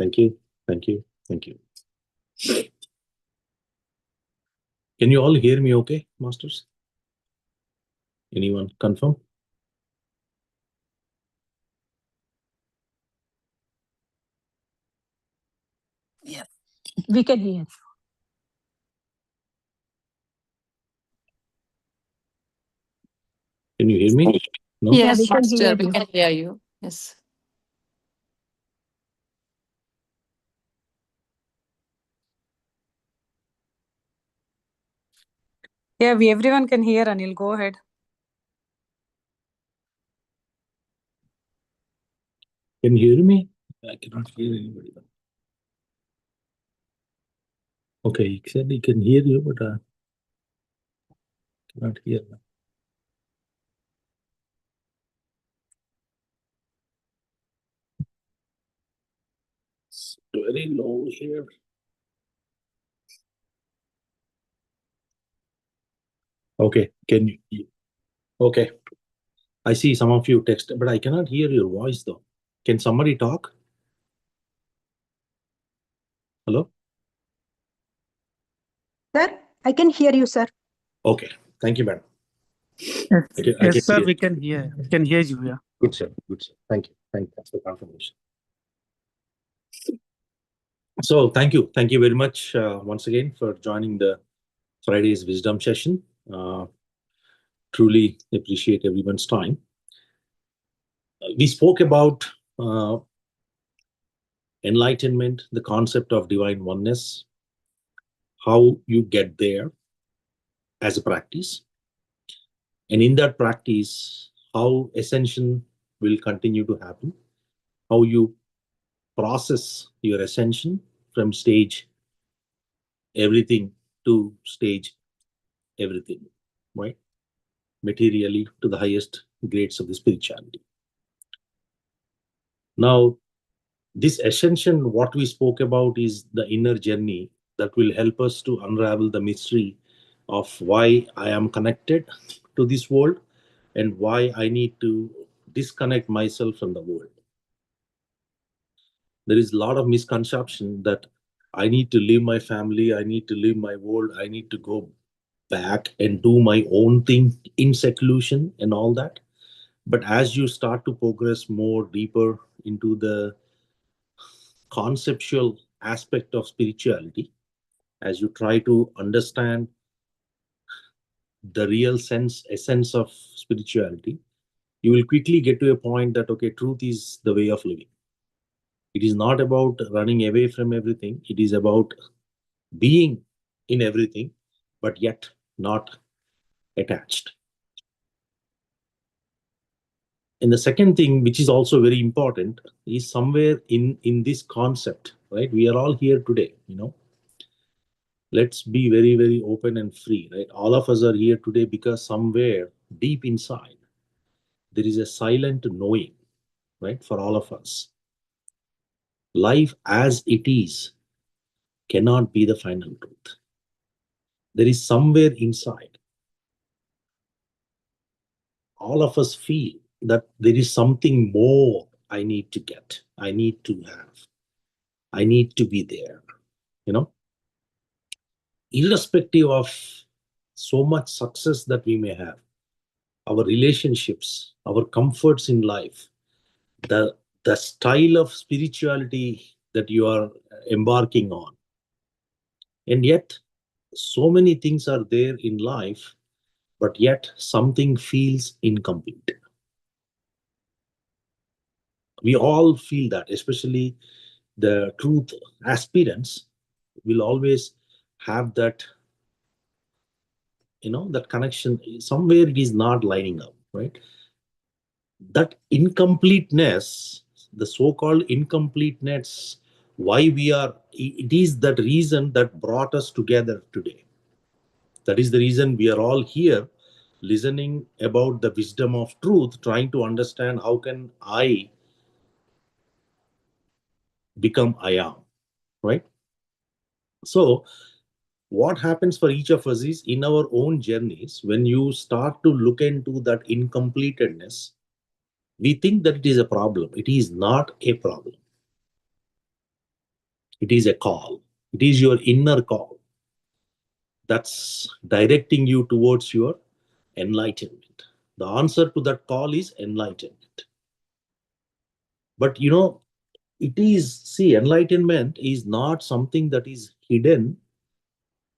Thank you. Thank you. Thank you. Can you all hear me okay, Masters? Anyone confirm? Yes, we can hear. Can you hear me? No? Yeah, we Yes, can hear Master, we you. can hear you. Yes. Yeah, everyone can hear, Anil. Go ahead. Can you hear me? I cannot hear anybody. Okay, he said he can hear you, but I cannot hear them. It's very low here. Okay, can you? Okay. I see some of you text, but I cannot hear your voice though. Can somebody talk? Hello? Sir, I can hear you, sir. Okay. Thank you, madam. Yes, I can sir, hear. we can hear. We can hear you, yeah. Good, sir. Good, sir. Thank you. Thanks for confirmation. So thank you. Thank you very much once again for joining the Friday's Wisdom session. Truly appreciate everyone's time. We spoke about enlightenment, the concept of divine oneness, how you get there as a practice. And in that practice, how ascension will continue to happen, how you process your ascension from stage everything to stage everything, right? Materially to the highest grades of the spirituality. Now, this ascension, what we spoke about is the inner journey that will help us to unravel the mystery of why I am connected to this world and why I need to disconnect myself from the world. There is a lot of misconception that I need to leave my family, I need to leave my world, I need to go back and do my own thing in seclusion and all that. But as you start to progress more deeper into the conceptual aspect of spirituality, as you try to understand the real essence of spirituality, you will quickly get to a point that, okay, truth is the way of living. It is not about running away from everything. It is about being in everything, but yet not attached. And the second thing, which is also very important, is somewhere in this concept, right? We are all here today, Let's be very, very open and free, right? All of us are here today because somewhere deep inside, there is a silent knowing, right? For all of us. Life as it is cannot be the final truth. There is somewhere inside, all of us feel that there is something more I need to get, I need to have, I need to be there, Irrespective of so much success that we may have, our relationships, our comforts in life, the style of spirituality that you are embarking on. And yet, so many things are there in life, but yet something feels incomplete. We all feel that, especially the truth aspirants will always have that, that connection. Somewhere it is not lining up, right? That incompleteness, the so-called incompleteness, why we are, it is that reason that brought us together today. That is the reason we are all here listening about the wisdom of truth, trying to understand how can I become I am, right? So what happens for each of us is in our own journeys, when you start to look into that incompleteness, we think that it is a problem. It is not a problem. It is a call. It is your inner call that's directing you towards your enlightenment. The answer to that call is enlightenment. But enlightenment is not something that is hidden,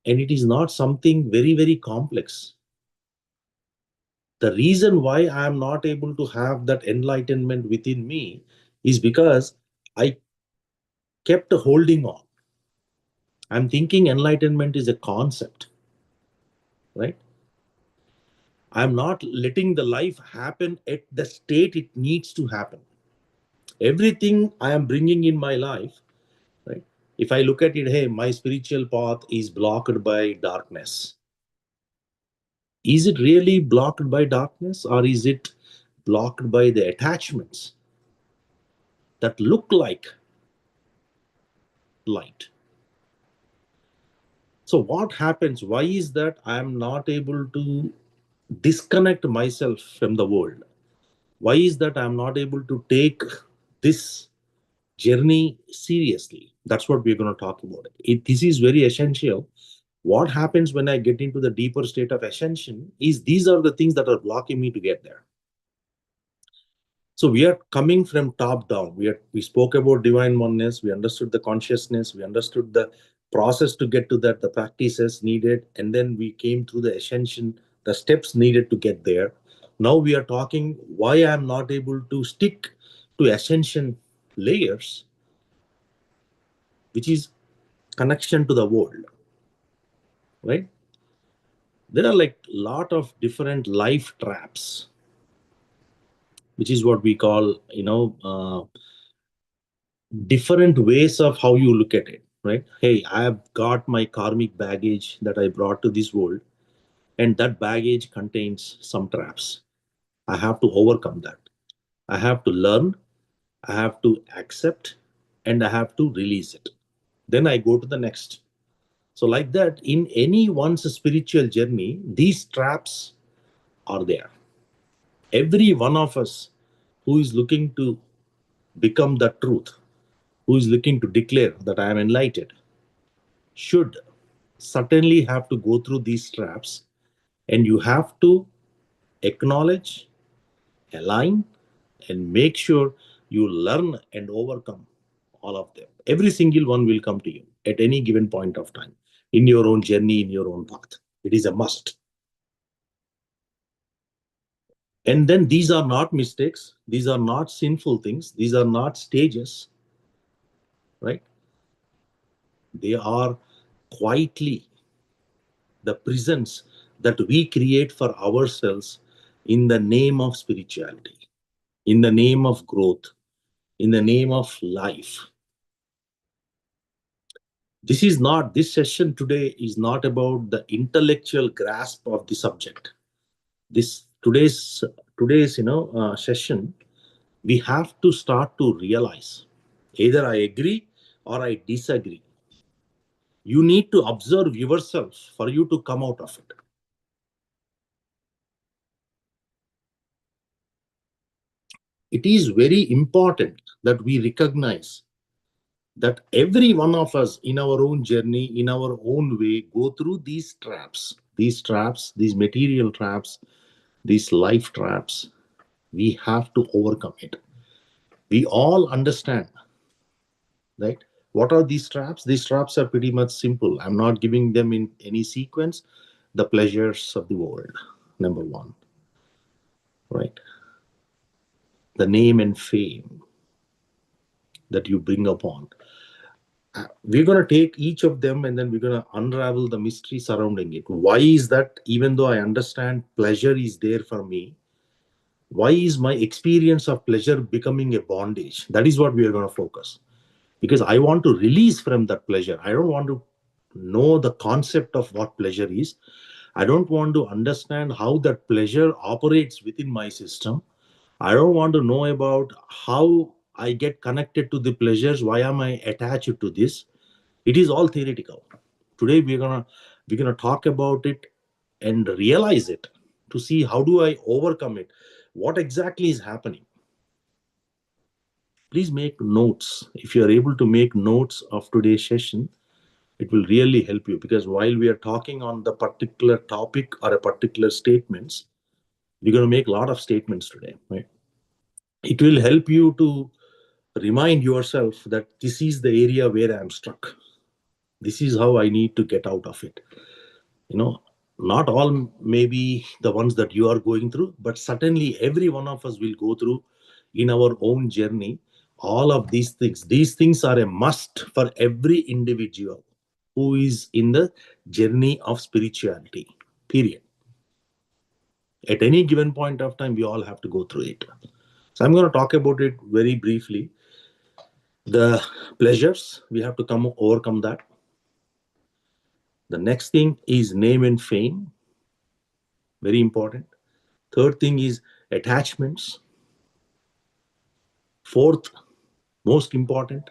and it is not something very, very complex. The reason why I am not able to have that enlightenment within me is because I kept holding on. I'm thinking enlightenment is a concept, right? I'm not letting the life happen at the state it needs to happen. Everything I am bringing in my life, right? If I look at it, hey, my spiritual path is blocked by darkness. Is it really blocked by darkness, or is it blocked by the attachments that look like light? So what happens? Why is that I am not able to disconnect myself from the world? Why is that I'm not able to take this journey seriously? That's what we're going to talk about. This is very essential. What happens when I get into the deeper state of ascension is these are the things that are blocking me to get there. So we are coming from top down. We spoke about divine oneness. We understood the consciousness. We understood the process to get to that, the practices needed, and then we came through the ascension, the steps needed to get there. Now we are talking why I'm not able to stick to ascension layers, which is connection to the world, right? There are like a lot of different life traps, which is what we call, different ways of how you look at it, right? Hey, I have got my karmic baggage that I brought to this world, and that baggage contains some traps. I have to overcome that. I have to learn, I have to accept, and I have to release it. Then I go to the next. So, like that, in any one's spiritual journey, these traps are there. Every one of us who is looking to become the truth, who is looking to declare that I am enlightened, should certainly have to go through these traps, and you have to acknowledge, align, and make sure you learn and overcome all of them. Every single one will come to you at any given point of time in your own journey, in your own path. It is a must. And then these are not mistakes. These are not sinful things. These are not stages, right? They are quietly the prisons that we create for ourselves in the name of spirituality, in the name of growth, in the name of life. This session today is not about the intellectual grasp of the subject. Today's session, we have to start to realize either I agree or I disagree. You need to observe yourself for you to come out of it. It is very important that we recognize that every one of us in our own journey, in our own way, go through these traps, these material traps, these life traps. We have to overcome it. We all understand, right? What are these traps? These traps are pretty much simple. I'm not giving them in any sequence. The pleasures of the world, number one, right? The name and fame that you bring upon. We're going to take each of them and then we're going to unravel the mystery surrounding it. Why is that? Even though I understand pleasure is there for me, why is my experience of pleasure becoming a bondage? That is what we are going to focus. Because I want to release from that pleasure. I don't want to know the concept of what pleasure is. I don't want to understand how that pleasure operates within my system. I don't want to know about how I get connected to the pleasures. Why am I attached to this? It is all theoretical. Today we're gonna talk about it and realize it to see how do I overcome it. What exactly is happening? please make notes. If you are able to make notes of today's session, it will really help you, because while we are talking on the particular topic or a particular statements, we're going to make a lot of statements today, right? It will help you to remind yourself that this is the area where I'm stuck. This is how I need to get out of it. You know, not all maybe the ones that you are going through, but certainly every one of us will go through in our own journey all of these things. These things are a must for every individual who is in the journey of spirituality, period. At any given point of time, we all have to go through it. So I'm going to talk about it very briefly. The pleasures, we have to overcome that. The next thing is name and fame, very important. Third thing is attachments. Fourth, most important,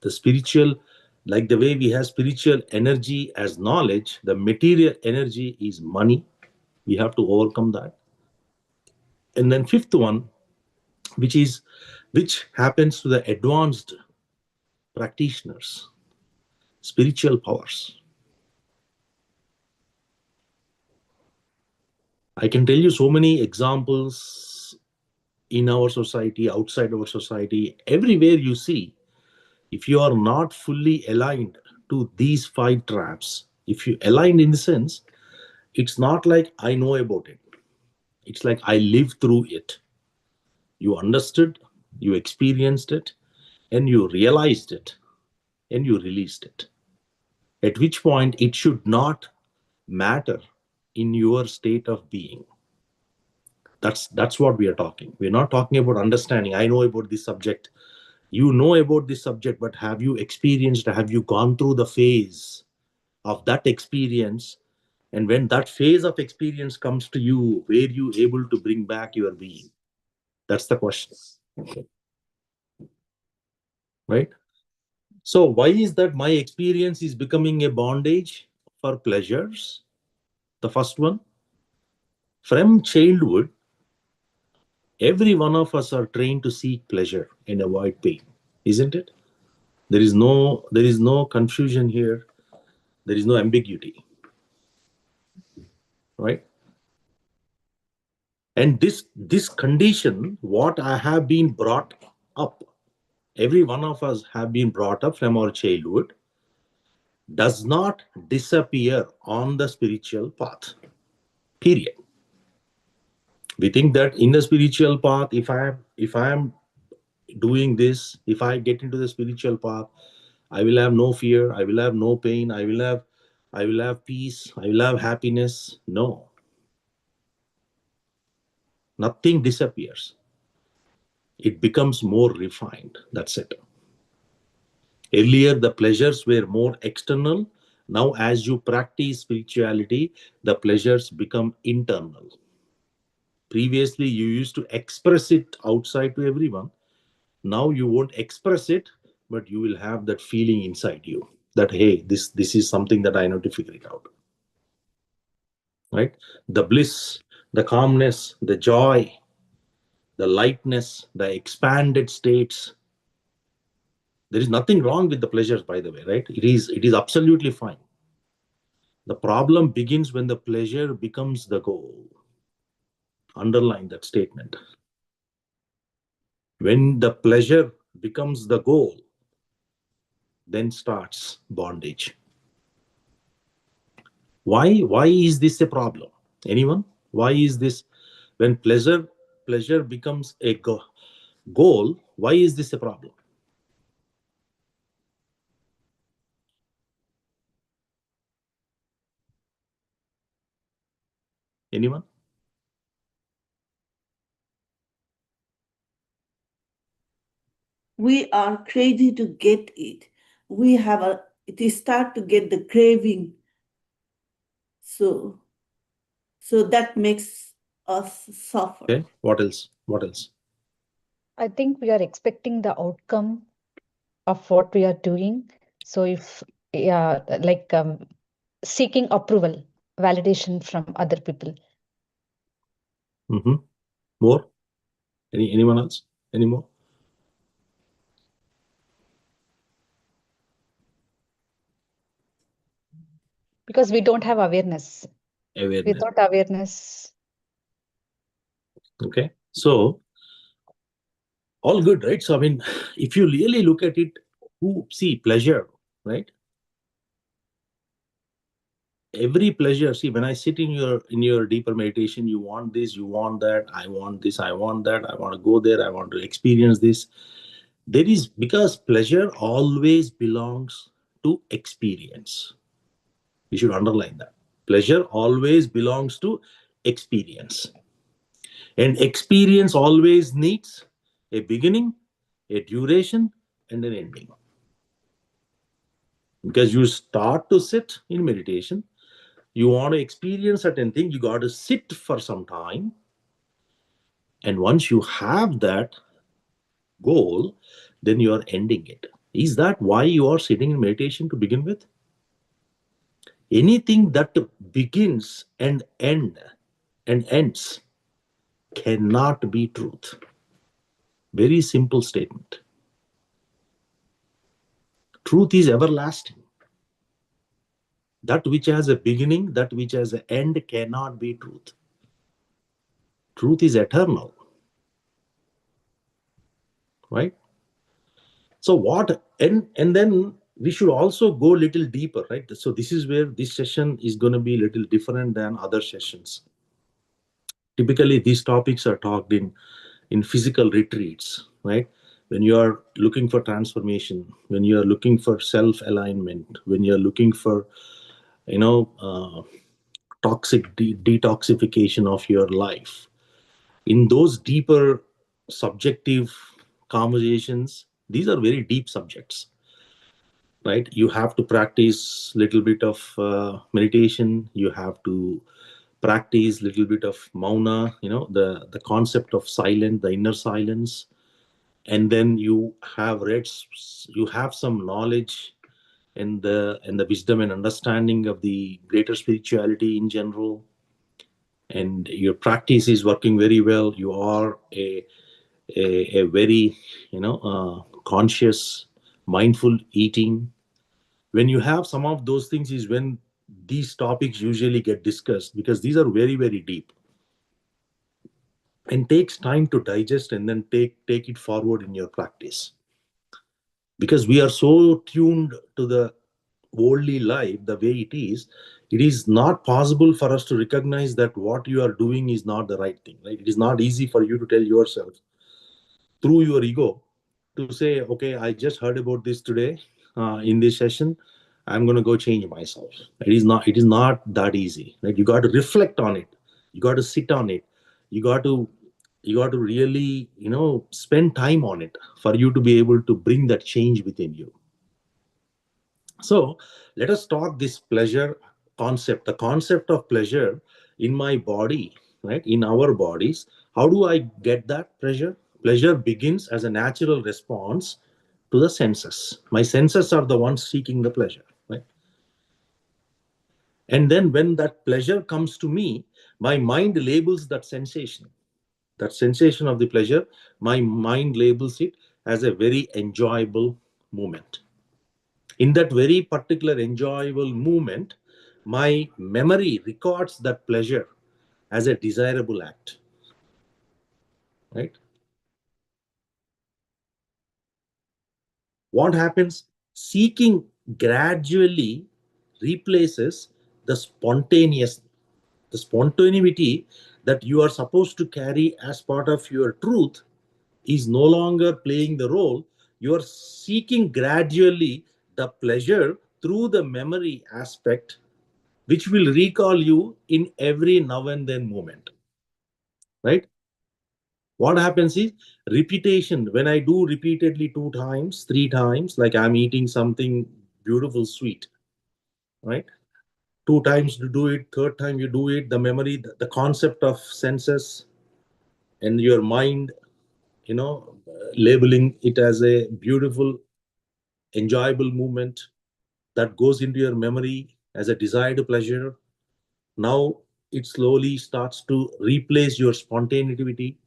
the spiritual, like the way we have spiritual energy as knowledge, the material energy is money. We have to overcome that. And then fifth one, which happens to the advanced practitioners, spiritual powers. I can tell you so many examples in our society, outside our society, everywhere you see, if you are not fully aligned to these 5 traps, if you aligned in the sense, it's not like I know about it. It's like I lived through it. You understood, you experienced it, and you realized it, and you released it. At which point it should not matter in your state of being. That's what we are talking. We're not talking about understanding. I know about this subject. You know about this subject, but have you experienced, have you gone through the phase of that experience? And when that phase of experience comes to you, were you able to bring back your being? That's the question. Okay. Right? So why is that my experience is becoming a bondage for pleasures? The first one, from childhood, every one of us are trained to seek pleasure and avoid pain, isn't it? There is no confusion here. There is no ambiguity, right? And this condition, what I have been brought up, every one of us have been brought up from our childhood, does not disappear on the spiritual path, period. We think that in the spiritual path, if I am doing this, if I get into the spiritual path, I will have no fear, I will have no pain, I will have peace, I will have happiness. No, nothing disappears. It becomes more refined. That's it. Earlier, the pleasures were more external. Now, as you practice spirituality, the pleasures become internal. Previously, you used to express it outside to everyone. Now you won't express it, but you will have that feeling inside you that, hey, this is something that I know to figure it out. Right? The bliss, the calmness, the joy, the lightness, the expanded states. There is nothing wrong with the pleasures, by the way, right? It is absolutely fine. The problem begins when the pleasure becomes the goal. Underline that statement. When the pleasure becomes the goal, then starts bondage. Why is this a problem? Anyone? Why is this, when pleasure becomes a goal, why is this a problem? Anyone? We are crazy to get it. It start to get the craving. So that makes us suffer. Okay. What else? I think we are expecting the outcome of what we are doing. So if, seeking approval, validation from other people. More? Anyone else? Any more? Because we don't have awareness. Awareness. Without awareness. Okay. So all good, right? So I mean, if you really look at it, see pleasure, right? Every pleasure, see, when I sit in your deeper meditation, you want this, you want that, I want this, I want that, I want to go there, I want to experience this. There is, because pleasure always belongs to experience. You should underline that. Pleasure always belongs to experience. And experience always needs a beginning, a duration, and an ending. Because you start to sit in meditation, you want to experience certain thing, you got to sit for some time. And once you have that goal, then you are ending it. Is that why you are sitting in meditation to begin with? Anything that begins and ends cannot be truth. Very simple statement. Truth is everlasting. That which has a beginning, that which has an end cannot be truth. Truth is eternal. Right? So what, and then we should also go a little deeper, right? So this is where this session is going to be a little different than other sessions. Typically, these topics are talked in physical retreats, right? When you are looking for transformation, when you are looking for self-alignment, when you are looking for, toxic detoxification of your life, in those deeper subjective conversations, these are very deep subjects, right? You have to practice little bit of meditation. You have to practice little bit of mauna, the concept of silence, the inner silence. And then you have some knowledge and the wisdom and understanding of the greater spirituality in general, and your practice is working very well. You are a very conscious, mindful eating. When you have some of those things is when these topics usually get discussed, because these are very, very deep and takes time to digest and then take it forward in your practice. Because we are so tuned to the worldly life the way it is not possible for us to recognize that what you are doing is not the right thing, right? It is not easy for you to tell yourself through your ego to say, okay, I just heard about this today in this session, I'm going to go change myself. It is not that easy, right? You got to reflect on it, you got to sit on it, you got to really spend time on it for you to be able to bring that change within you. So let us talk this pleasure concept, the concept of pleasure in my body, right? In our bodies. How do I get that pleasure? Pleasure begins as a natural response to the senses. My senses are the ones seeking the pleasure, right? And then when that pleasure comes to me, my mind labels that sensation of the pleasure. My mind labels it as a very enjoyable moment. In that very particular enjoyable moment, my memory records that pleasure as a desirable act, right? What happens? Seeking gradually replaces the spontaneity that you are supposed to carry as part of your truth is no longer playing the role. You are seeking gradually the pleasure through the memory aspect, which will recall you in every now and then moment, right? What happens is repetition. When I do repeatedly 2 times, 3 times, like I'm eating something beautiful, sweet, right? 2 times to do it, third time you do it, the memory, the concept of senses and your mind, labeling it as a beautiful, enjoyable movement that goes into your memory as a desired pleasure. Now it slowly starts to replace your spontaneity,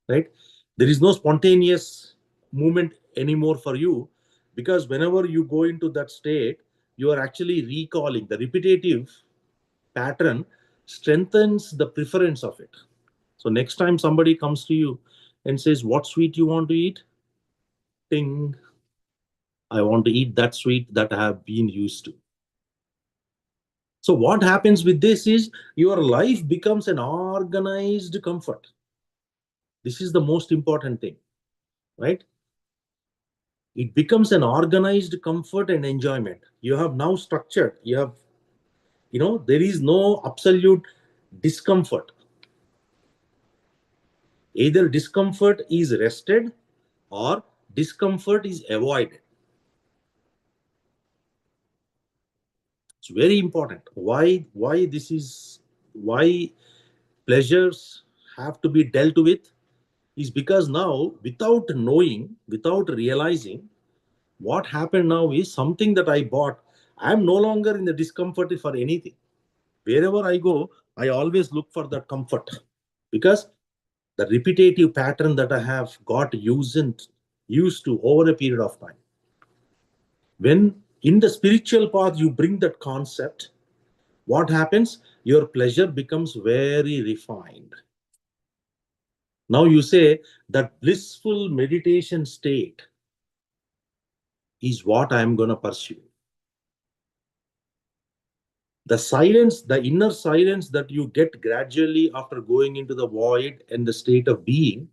right? There is no spontaneous movement anymore for you, because whenever you go into that state, you are actually recalling. The repetitive pattern strengthens the preference of it. So next time somebody comes to you and says, what sweet you want to eat? Ting, I want to eat that sweet that I have been used to. So what happens with this is your life becomes an organized comfort. This is the most important thing, right? It becomes an organized comfort and enjoyment. You have now structured, there is no absolute discomfort. Either discomfort is rested or discomfort is avoided. It's very important. Why pleasures have to be dealt with is because now, without knowing, without realizing, what happened now is something that I bought, I'm no longer in the discomfort for anything. Wherever I go, I always look for that comfort, because the repetitive pattern that I have got used to over a period of time. When in the spiritual path you bring that concept, what happens? Your pleasure becomes very refined. Now you say that blissful meditation state is what I am going to pursue. The silence, the inner silence that you get gradually after going into the void and the state of being,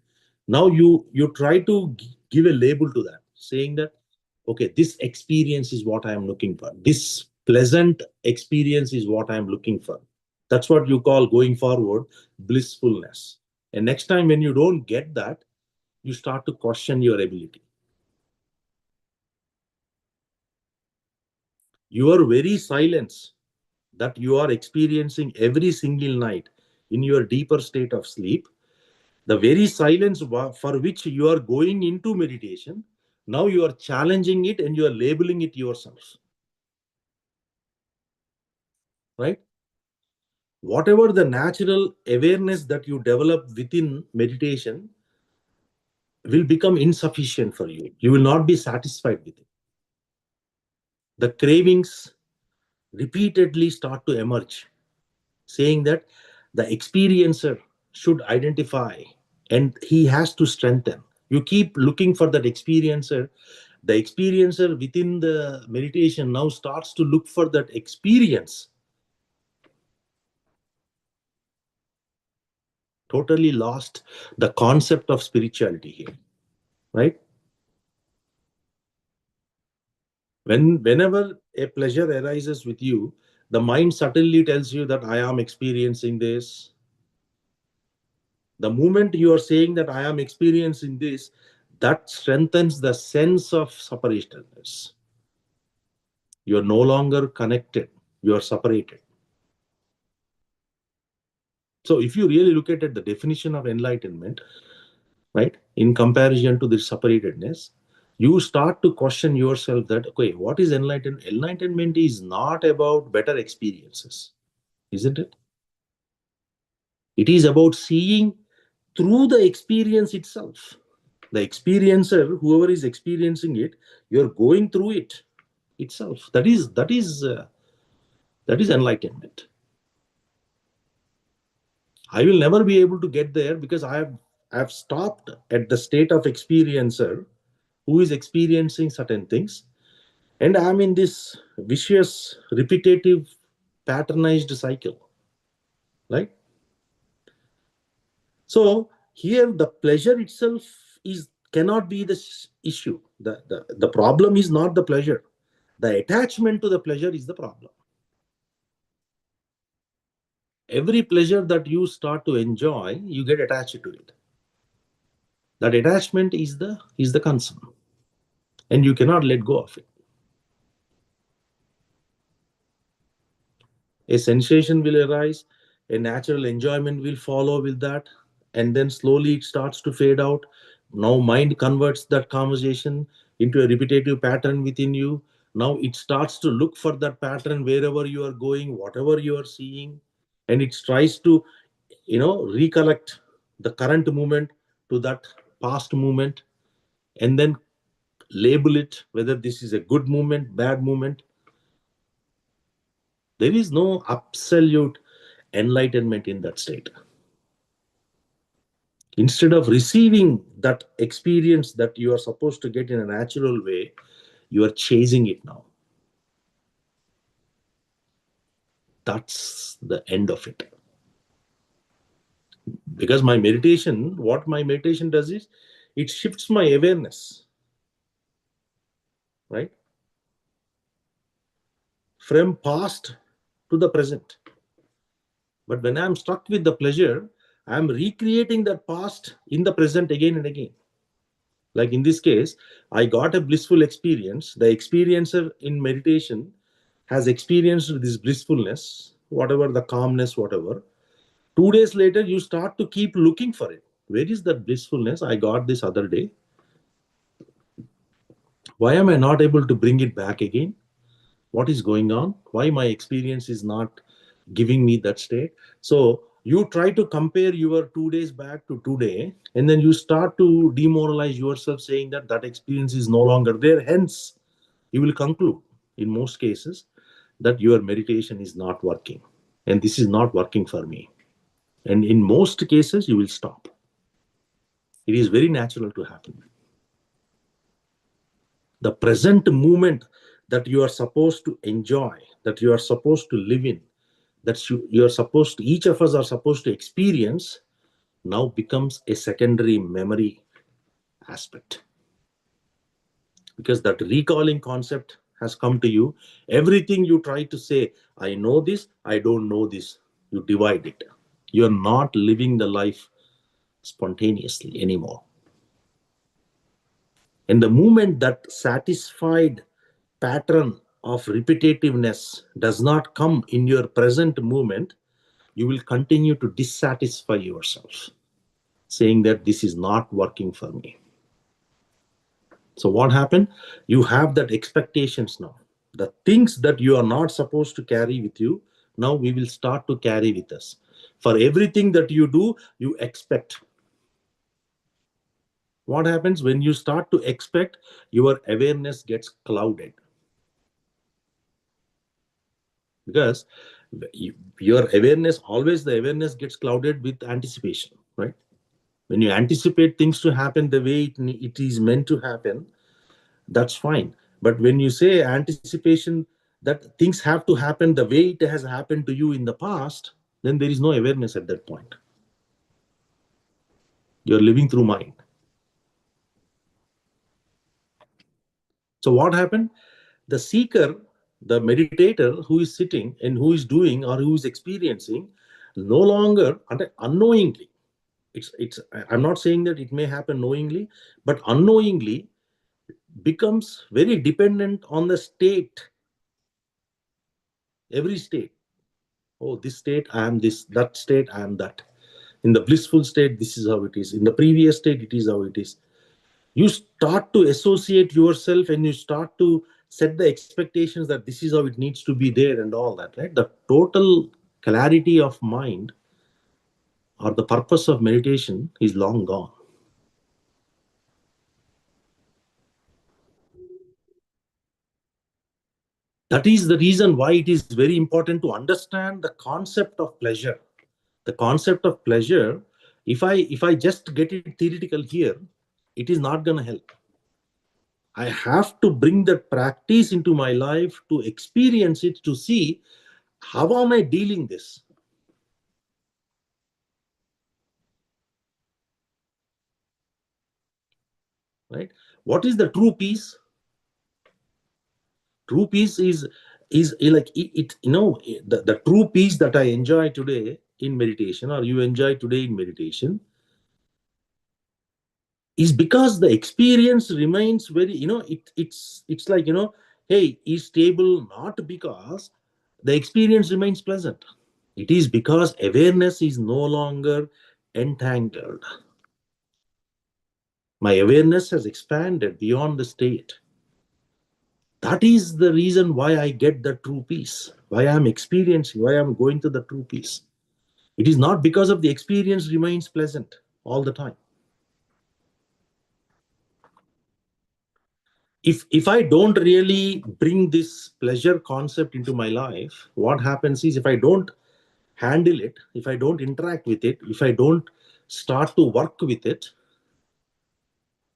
now you try to give a label to that, saying that, okay, this experience is what I am looking for. This pleasant experience is what I am looking for. That's what you call, going forward, blissfulness. And next time when you don't get that, you start to question your ability. Your very silence that you are experiencing every single night in your deeper state of sleep, the very silence for which you are going into meditation, now you are challenging it and you are labeling it yourself. Right? Whatever the natural awareness that you develop within meditation will become insufficient for you. You will not be satisfied with it. The cravings repeatedly start to emerge, saying that the experiencer should identify and he has to strengthen. You keep looking for that experiencer. The experiencer within the meditation now starts to look for that experience. Totally lost the concept of spirituality here, right? Whenever a pleasure arises with you, the mind subtly tells you that I am experiencing this. The moment you are saying that I am experiencing this, that strengthens the sense of separatedness. You are no longer connected, you are separated. So if you really look at it, the definition of enlightenment, right, in comparison to this separatedness, you start to question yourself that, okay, what is enlightenment? Enlightenment is not about better experiences, isn't it? It is about seeing through the experience itself. The experiencer, whoever is experiencing it, you're going through it itself. That is enlightenment. I will never be able to get there because I have stopped at the state of experiencer who is experiencing certain things, and I'm in this vicious, repetitive, patternized cycle, right? So here the pleasure itself cannot be the issue. The problem is not the pleasure. The attachment to the pleasure is the problem. Every pleasure that you start to enjoy, you get attached to it. That attachment is the concern, and you cannot let go of it. A sensation will arise, a natural enjoyment will follow with that, and then slowly it starts to fade out. Now mind converts that conversation into a repetitive pattern within you. Now it starts to look for that pattern wherever you are going, whatever you are seeing, and it tries to recollect the current moment to that past moment and then label it whether this is a good moment, bad moment. There is no absolute enlightenment in that state. Instead of receiving that experience that you are supposed to get in a natural way, you are chasing it now. That's the end of it. Because what my meditation does is, it shifts my awareness, right? From past to the present. But when I'm stuck with the pleasure, I'm recreating that past in the present again and again. Like in this case, I got a blissful experience. The experiencer in meditation has experienced this blissfulness, whatever the calmness, whatever. 2 days later, you start to keep looking for it. Where is that blissfulness I got this other day? Why am I not able to bring it back again? What is going on? Why my experience is not giving me that state? So you try to compare your 2 days back to today, and then you start to demoralize yourself, saying that that experience is no longer there. Hence, you will conclude in most cases that your meditation is not working, and this is not working for me. And in most cases, you will stop. It is very natural to happen. The present moment that you are supposed to enjoy, that you are supposed to live in, that you are supposed to, each of us are supposed to experience, now becomes a secondary memory aspect. Because that recalling concept has come to you. Everything you try to say, I know this, I don't know this, you divide it. You are not living the life spontaneously anymore. And the moment that satisfied pattern of repetitiveness does not come in your present moment, you will continue to dissatisfy yourself, saying that this is not working for me. So what happened? You have that expectations now. The things that you are not supposed to carry with you, now we will start to carry with us. For everything that you do, you expect. What happens when you start to expect? Your awareness gets clouded. Because your awareness, always the awareness gets clouded with anticipation, right? When you anticipate things to happen the way it is meant to happen, that's fine. But when you say anticipation that things have to happen the way it has happened to you in the past, then there is no awareness at that point. You're living through mind. So what happened? The seeker, the meditator who is sitting and who is doing or who is experiencing, no longer unknowingly, I'm not saying that it may happen knowingly, but unknowingly becomes very dependent on the state. Every state. Oh, this state, I am this, that state, I am that. In the blissful state, this is how it is. In the previous state, it is how it is. You start to associate yourself and you start to set the expectations that this is how it needs to be there and all that, right? The total clarity of mind or the purpose of meditation is long gone. That is the reason why it is very important to understand the concept of pleasure. The concept of pleasure, if I just get it theoretical here, it is not going to help. I have to bring that practice into my life to experience it, to see how am I dealing this. Right? What is the true peace? True peace is like it the true peace that I enjoy today in meditation, or you enjoy today in meditation, is because the experience remains very, it's like, hey, is stable, not because the experience remains pleasant. It is because awareness is no longer entangled. My awareness has expanded beyond the state. That is the reason why I get the true peace, why I'm experiencing, why I'm going to the true peace. It is not because of the experience remains pleasant all the time. if I don't really bring this pleasure concept into my life, what happens is if I don't handle it, if I don't interact with it, if I don't start to work with it,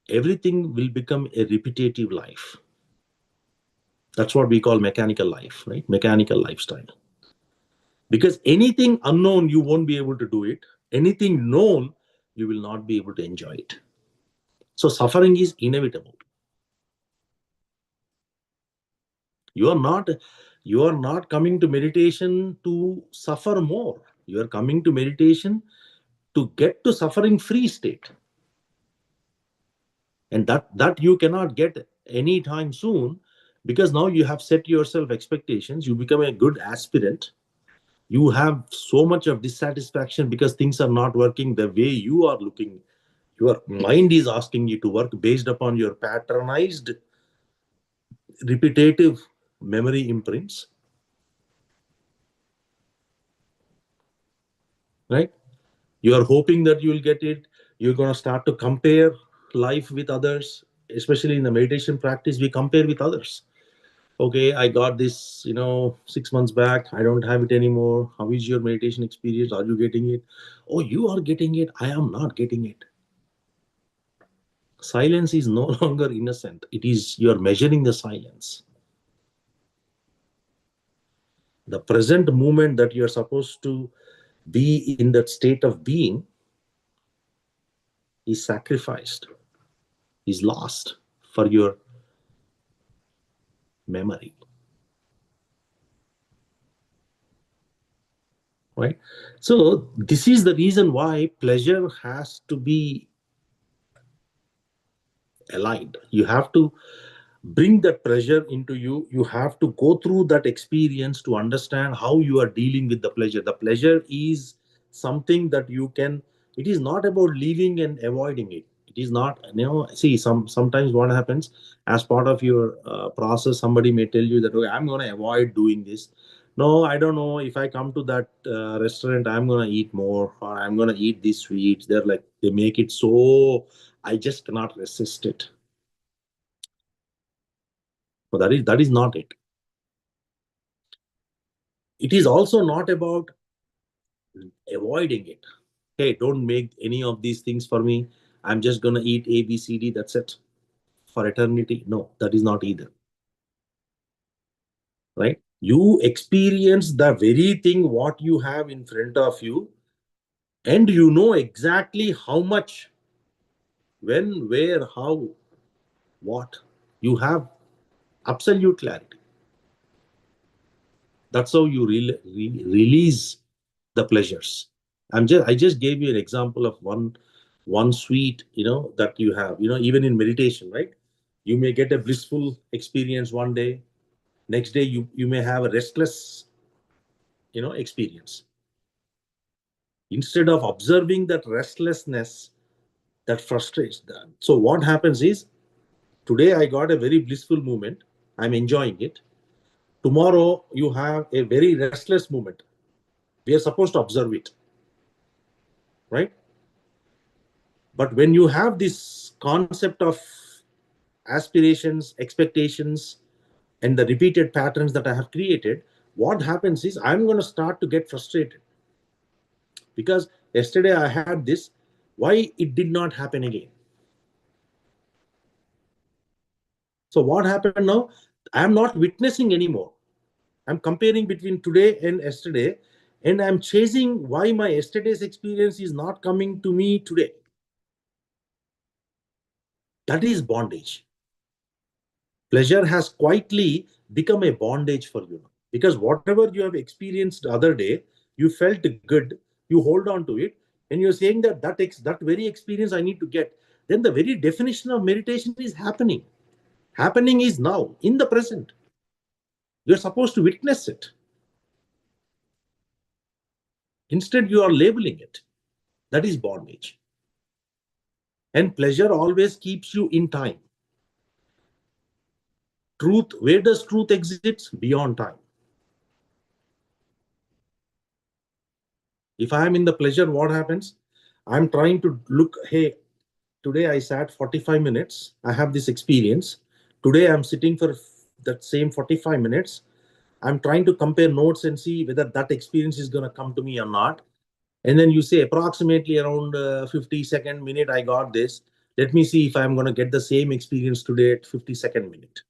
everything will become a repetitive life. That's what we call mechanical life, right? Mechanical lifestyle. Because anything unknown, you won't be able to do it. Anything known, you will not be able to enjoy it. So suffering is inevitable. You are not coming to meditation to suffer more. You are coming to meditation to get to suffering free state. And that you cannot get anytime soon, because now you have set yourself expectations. You become a good aspirant. You have so much of dissatisfaction because things are not working the way you are looking. Your mind is asking you to work based upon your patronized, repetitive memory imprints. Right? You are hoping that you will get it. You're going to start to compare life with others. Especially in the meditation practice, we compare with others. Okay, I got this 6 months back, I don't have it anymore. How is your meditation experience? Are you getting it? Oh, you are getting it, I am not getting it. Silence is no longer innocent. It is, you are measuring the silence. The present moment that you are supposed to be in, that state of being, is sacrificed, is lost for your memory. Right? So this is the reason why pleasure has to be aligned. You have to bring that pleasure into you. You have to go through that experience to understand how you are dealing with the pleasure. The pleasure is something that you can, it is not about leaving and avoiding it. It is not, see, sometimes what happens, as part of your process, somebody may tell you that, okay, I'm going to avoid doing this. No, I don't know, if I come to that restaurant, I'm going to eat more, or I'm going to eat these sweets. They're like, they make it so, I just cannot resist it. But that is not it. It is also not about avoiding it. Hey, don't make any of these things for me. I'm just going to eat A, B, C, D. That's it for eternity. No, that is not either. Right? You experience the very thing what you have in front of you, and you know exactly how much, when, where, how, what. You have absolute clarity. That's how you release the pleasures. I just gave you an example of one sweet, that you have, even in meditation, right? You may get a blissful experience one day. Next day, you may have a restless, experience. Instead of observing that restlessness, that frustrates them. So what happens is, today I got a very blissful moment. I'm enjoying it. Tomorrow, you have a very restless moment. We are supposed to observe it. Right? But when you have this concept of aspirations, expectations, and the repeated patterns that I have created, what happens is I'm going to start to get frustrated. Because yesterday I had this, why it did not happen again? So what happened now? I'm not witnessing anymore. I'm comparing between today and yesterday, and I'm chasing why my yesterday's experience is not coming to me today. That is bondage. Pleasure has quietly become a bondage for you, because whatever you have experienced the other day, you felt good, you hold on to it, and you're saying that very experience I need to get. Then the very definition of meditation is happening. Happening is now, in the present. You're supposed to witness it. Instead, you are labeling it. That is bondage. And pleasure always keeps you in time. Truth, where does truth exist? Beyond time. If I am in the pleasure, what happens? I'm trying to look, hey, today I sat 45 minutes. I have this experience. Today I'm sitting for that same 45 minutes. I'm trying to compare notes and see whether that experience is going to come to me or not. And then you say approximately around 52nd minute, I got this. Let me see if I'm going to get the same experience today at 52nd minute.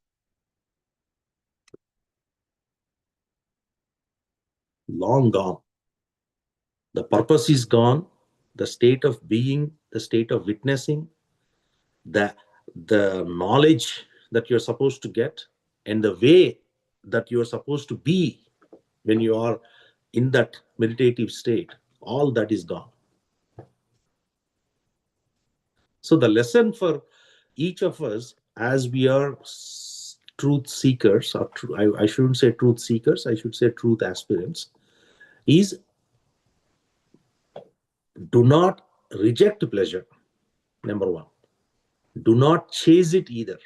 Long gone. The purpose is gone. The state of being, the state of witnessing, the knowledge that you're supposed to get, and the way that you're supposed to be when you are in that meditative state, all that is gone. So the lesson for each of us, as we are truth seekers, or I shouldn't say truth seekers, I should say truth aspirants, is do not reject pleasure, number one. Do not chase it either.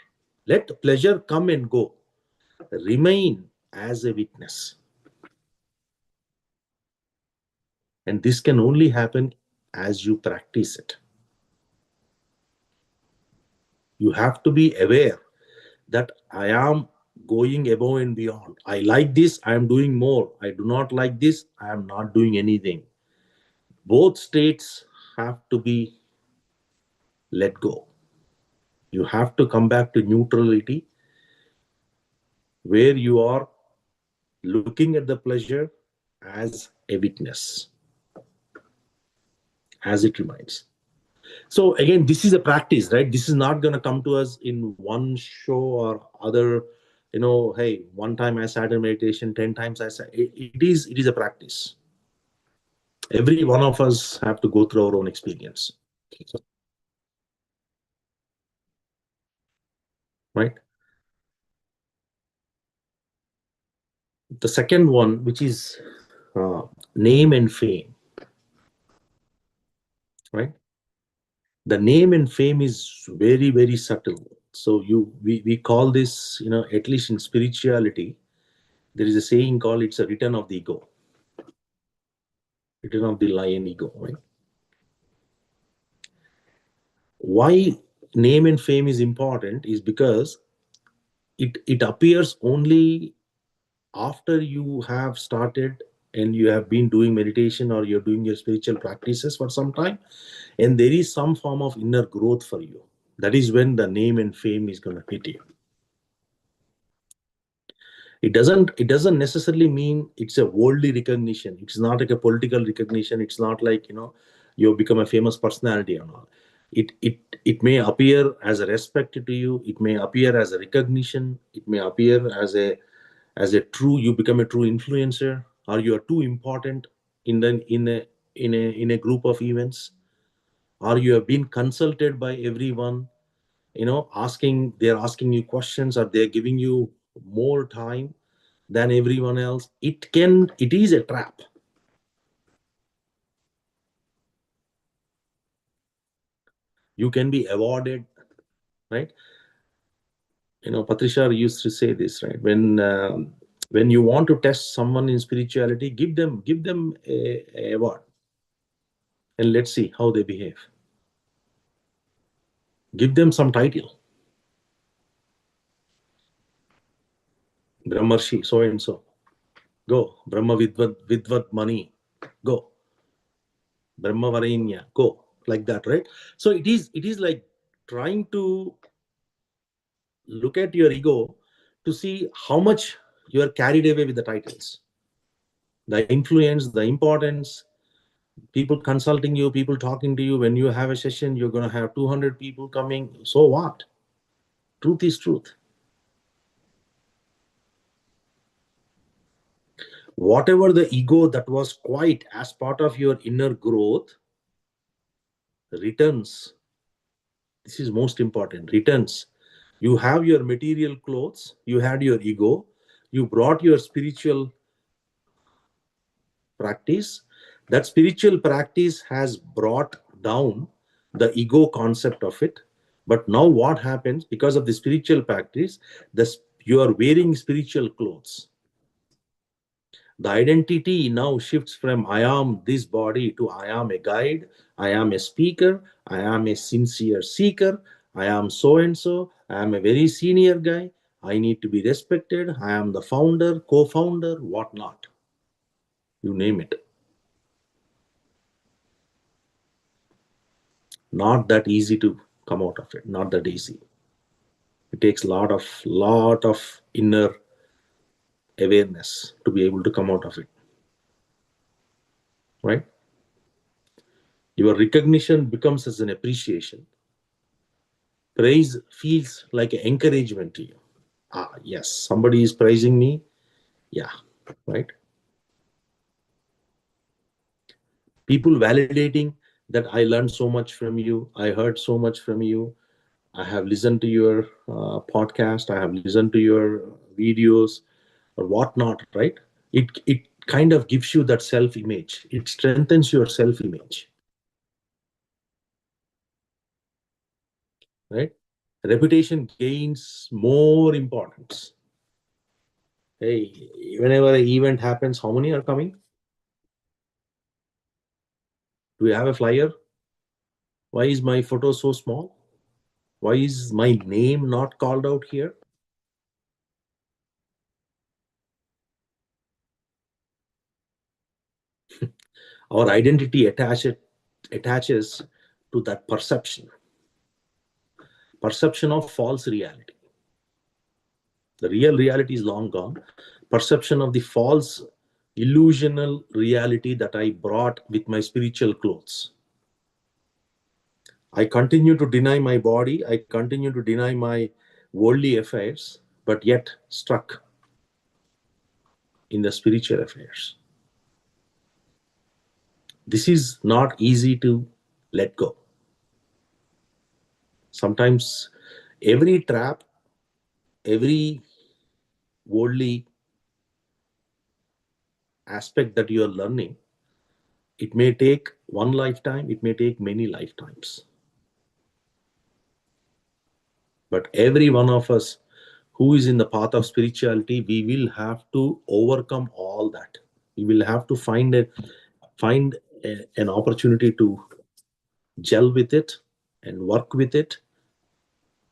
Let pleasure come and go. Remain as a witness. And this can only happen as you practice it. You have to be aware that I am going above and beyond. I like this, I am doing more. I do not like this, I am not doing anything. Both states have to be let go. You have to come back to neutrality, where you are looking at the pleasure as a witness, as it reminds. So again, this is a practice, right? This is not going to come to us in one show or other. Hey, one time I sat in meditation, 10 times I sat. It is a practice. Every one of us have to go through our own experience, right? The second one, which is name and fame, right? The name and fame is very, very subtle. So we call this, at least in spirituality, there is a saying called it's a return of the ego. Return of the lion ego, right? Why name and fame is important is because it appears only after you have started and you have been doing meditation, or you're doing your spiritual practices for some time, and there is some form of inner growth for you. That is when the name and fame is going to hit you. It doesn't necessarily mean it's a worldly recognition. It's not like a political recognition. It's not like you become a famous personality or not. It may appear as a respect to you. It may appear as a recognition. It may appear as a true, you become a true influencer, or you are too important in a group of events, or you have been consulted by everyone, they're asking you questions, or they're giving you more time than everyone else. It is a trap. You can be awarded, right? Patricia used to say this, right? When you want to test someone in spirituality, give them a award, and let's see how they behave. Give them some title. Brahmarshi, so and so. Go. Brahma Vidvat Mani. Go. Brahma Varenya. Go. Like that, right? So it is like trying to look at your ego to see how much you are carried away with the titles, the influence, the importance, people consulting you, people talking to you. When you have a session, you're going to have 200 people coming. So what? Truth is truth. Whatever the ego that was quiet as part of your inner growth returns. This is most important. Returns. You have your material clothes, you had your ego, you brought your spiritual practice. That spiritual practice has brought down the ego concept of it. But now what happens, because of the spiritual practice, you are wearing spiritual clothes. The identity now shifts from I am this body to I am a guide, I am a speaker, I am a sincere seeker, I am so and so. I am a very senior guy. I need to be respected. I am the founder, co-founder, whatnot. You name it. Not that easy to come out of it. Not that easy. It takes a lot of inner awareness to be able to come out of it. Right? Your recognition becomes as an appreciation. Praise feels like an encouragement to you. Ah, yes, somebody is praising me. Yeah, right? People validating that I learned so much from you. I heard so much from you. I have listened to your podcast. I have listened to your videos or whatnot, right? It kind of gives you that self-image. It strengthens your self-image, right? Reputation gains more importance. Hey, whenever an event happens, how many are coming? Do we have a flyer? Why is my photo so small? Why is my name not called out here? Our identity attaches to that perception of false reality. The real reality is long gone. Perception of the false illusional reality that I brought with my spiritual clothes. I continue to deny my body. I continue to deny my worldly affairs, but yet stuck in the spiritual affairs. This is not easy to let go. Sometimes every trap, every worldly aspect that you are learning, it may take one lifetime, it may take many lifetimes. But every one of us who is in the path of spirituality, we will have to overcome all that. We will have to find an opportunity to gel with it and work with it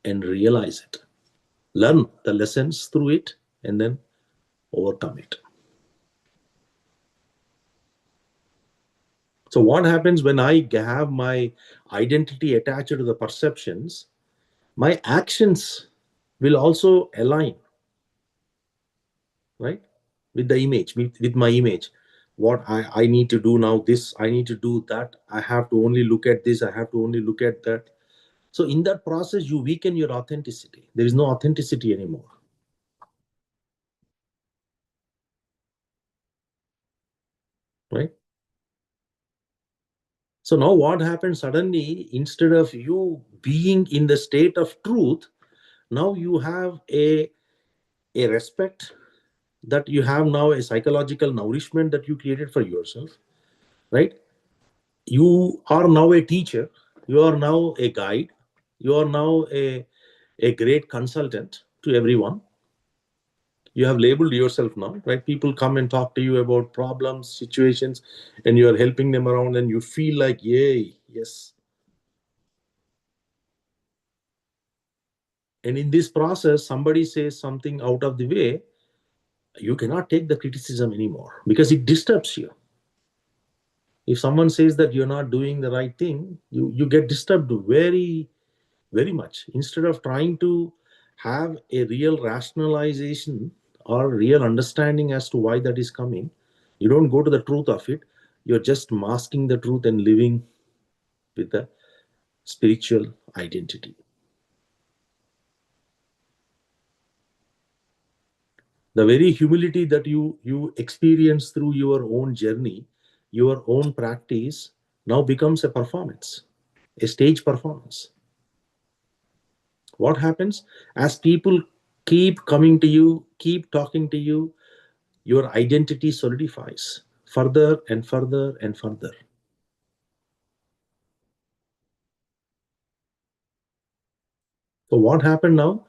and realize it. Learn the lessons through it and then overcome it. So what happens when I have my identity attached to the perceptions? My actions will also align, right, with the image, with my image. What I need to do now, this, I need to do that. I have to only look at this. I have to only look at that. So in that process, you weaken your authenticity. There is no authenticity anymore. Right? So now what happens suddenly, instead of you being in the state of truth, now you have a respect, that you have now a psychological nourishment that you created for yourself, right? You are now a teacher. You are now a guide. You are now a great consultant to everyone. You have labeled yourself now, right? People come and talk to you about problems, situations, and you are helping them around, and you feel like, yay, yes. And in this process, somebody says something out of the way, you cannot take the criticism anymore because it disturbs you. If someone says that you're not doing the right thing, you get disturbed very, very much. Instead of trying to have a real rationalization or real understanding as to why that is coming, you don't go to the truth of it. You're just masking the truth and living with the spiritual identity. The very humility that you experience through your own journey, your own practice, now becomes a performance, a stage performance. What happens as people keep coming to you, keep talking to you, your identity solidifies further and further and further. So what happened now?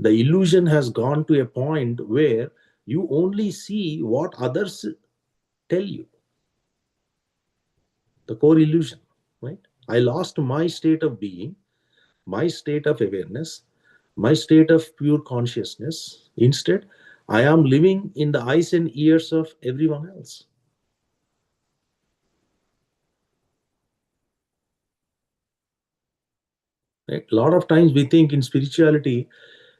The illusion has gone to a point where you only see what others tell you. The core illusion, right? I lost my state of being. my state of awareness, my state of pure consciousness. Instead, I am living in the eyes and ears of everyone else. Right? A lot of times we think in spirituality,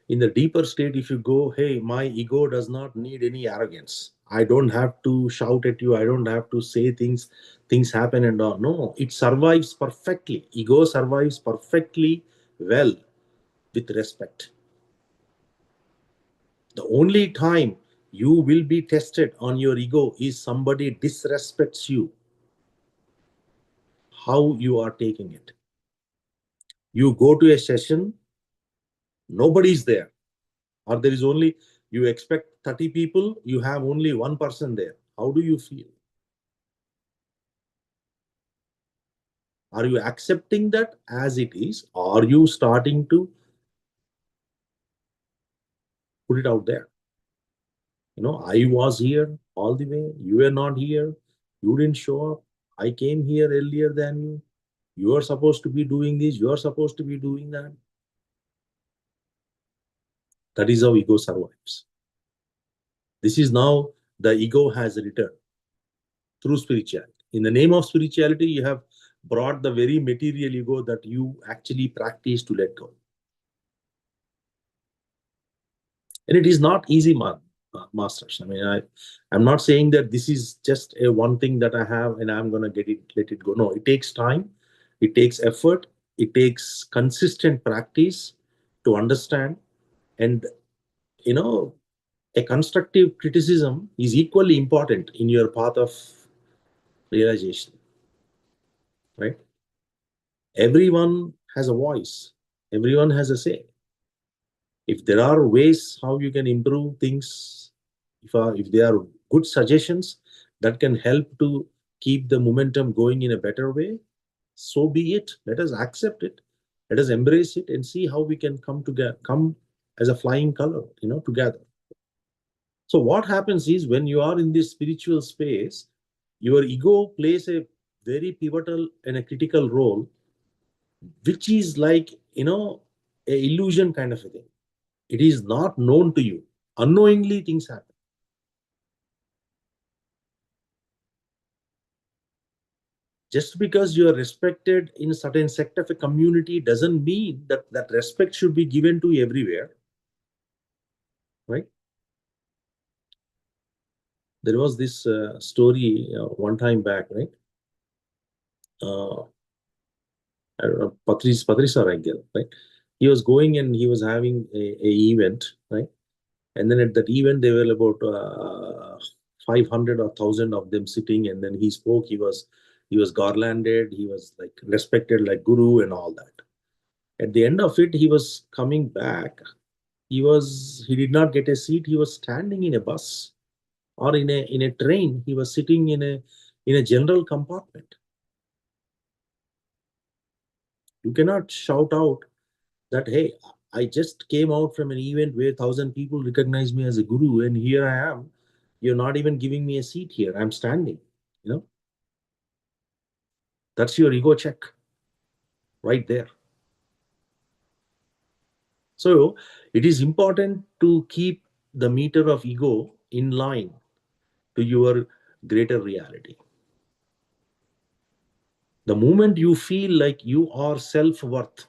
in the deeper state, if you go, hey, my ego does not need any arrogance. I don't have to shout at you. I don't have to say things happen and all. No, it survives perfectly. Ego survives perfectly well with respect. The only time you will be tested on your ego is somebody disrespects you. How you are taking it. You go to a session, nobody's there. Or there is only, you expect 30 people, you have only one person there. How do you feel? Are you accepting that as it is? Or are you starting to put it out there? You know, I was here all the way. You were not here. You didn't show up. I came here earlier than you. You are supposed to be doing this. You are supposed to be doing that. That is how ego survives. This is now the ego has returned through spirituality. In the name of spirituality, you have brought the very material ego that you actually practice to let go. And it is not easy, masters. I mean, I'm not saying that this is just a one thing that I have and I'm going to let it go. No, it takes time. It takes effort. It takes consistent practice to understand. And, you know, a constructive criticism is equally important in your path of realization, right? Everyone has a voice. Everyone has a say. If there are ways how you can improve things, if there are good suggestions that can help to keep the momentum going in a better way, so be it. Let us accept it. Let us embrace it and see how we can come as a flying color, together. So what happens is when you are in this spiritual space, your ego plays a very pivotal and a critical role, which is like, a illusion kind of a thing. It is not known to you. Unknowingly, things happen. Just because you are respected in a certain sect of a community doesn't mean that that respect should be given to everywhere, right? There was this story one time back, right? I don't know, Patrisa Rangel, right? He was going and he was having a event, right? And then at that event, there were about 500 or 1,000 of them sitting. And then he spoke. He was garlanded. He was like respected like guru and all that. At the end of it, he was coming back. He did not get a seat. He was standing in a bus or in a train. He was sitting in a general compartment. You cannot shout out that, hey, I just came out from an event where 1,000 people recognize me as a guru, and here I am. You're not even giving me a seat here. I'm standing. That's your ego check right there. So it is important to keep the meter of ego in line to your greater reality. The moment you feel like you are self-worth,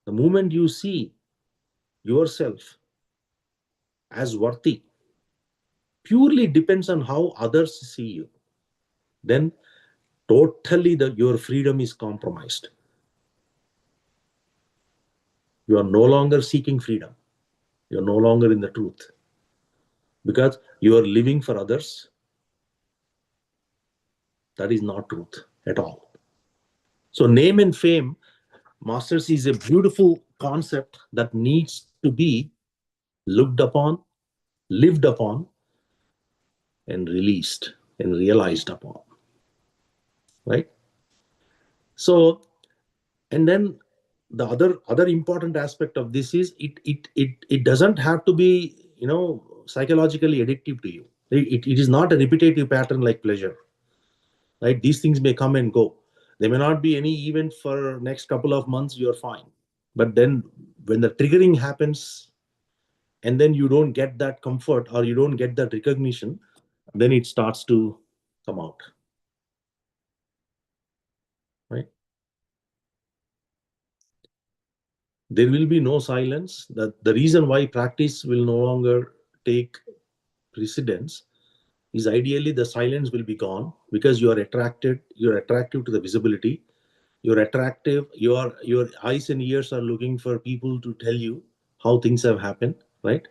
the moment you see yourself as worthy, purely depends on how others see you, then totally your freedom is compromised. You are no longer seeking freedom. You are no longer in the truth. Because you are living for others. That is not truth at all. So name and fame, masters, is a beautiful concept that needs to be looked upon, lived upon, and released and realized upon. Right? So, and then the other important aspect of this is it doesn't have to be, psychologically addictive to you. It is not a repetitive pattern like pleasure. Right? These things may come and go. There may not be any event for next couple of months, you're fine. But then when the triggering happens, and then you don't get that comfort or you don't get that recognition, then it starts to come out. Right? There will be no silence. The reason why practice will no longer take precedence is ideally the silence will be gone, because you're attractive to the visibility. You're attractive, your eyes and ears are looking for people to tell you how things have happened, right?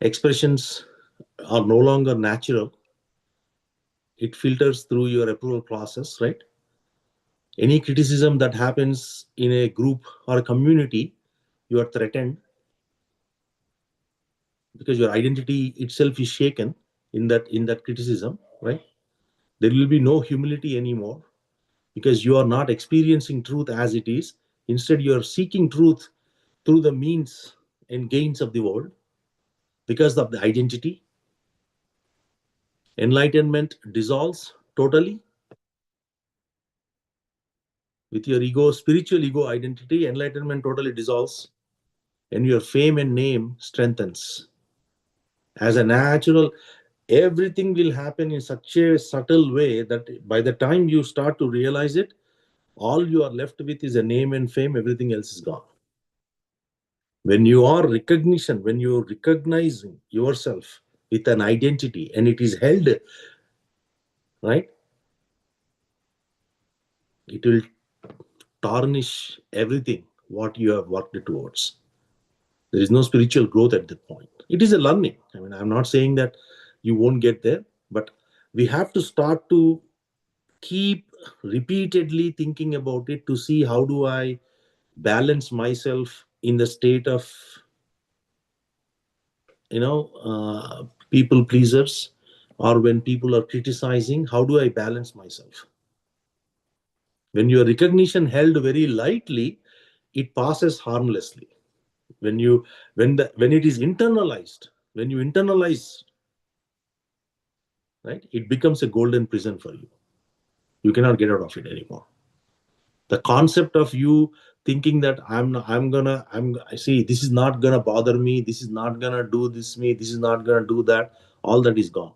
Expressions are no longer natural. It filters through your approval process, right? Any criticism that happens in a group or a community, you are threatened, because your identity itself is shaken in that criticism, right? There will be no humility anymore, because you are not experiencing truth as it is. Instead, you are seeking truth through the means and gains of the world because of the identity. Enlightenment dissolves totally with your ego, spiritual ego identity. Enlightenment totally dissolves, and your fame and name strengthens. As a natural, everything will happen in such a subtle way that by the time you start to realize it, all you are left with is a name and fame. Everything else is gone. When you are recognition, when you are recognizing yourself with an identity and it is held, right, it will tarnish everything what you have worked towards. There is no spiritual growth at that point. It is a learning. I mean, I'm not saying that you won't get there, but we have to start to keep repeatedly thinking about it to see how do I balance myself in the state of, people pleasers, or when people are criticizing, how do I balance myself? When your recognition held very lightly, it passes harmlessly. When it is internalized, when you internalize, right, it becomes a golden prison for you. You cannot get out of it anymore. The concept of you thinking that I see, this is not gonna bother me, this is not gonna do this me, this is not gonna do that, all that is gone.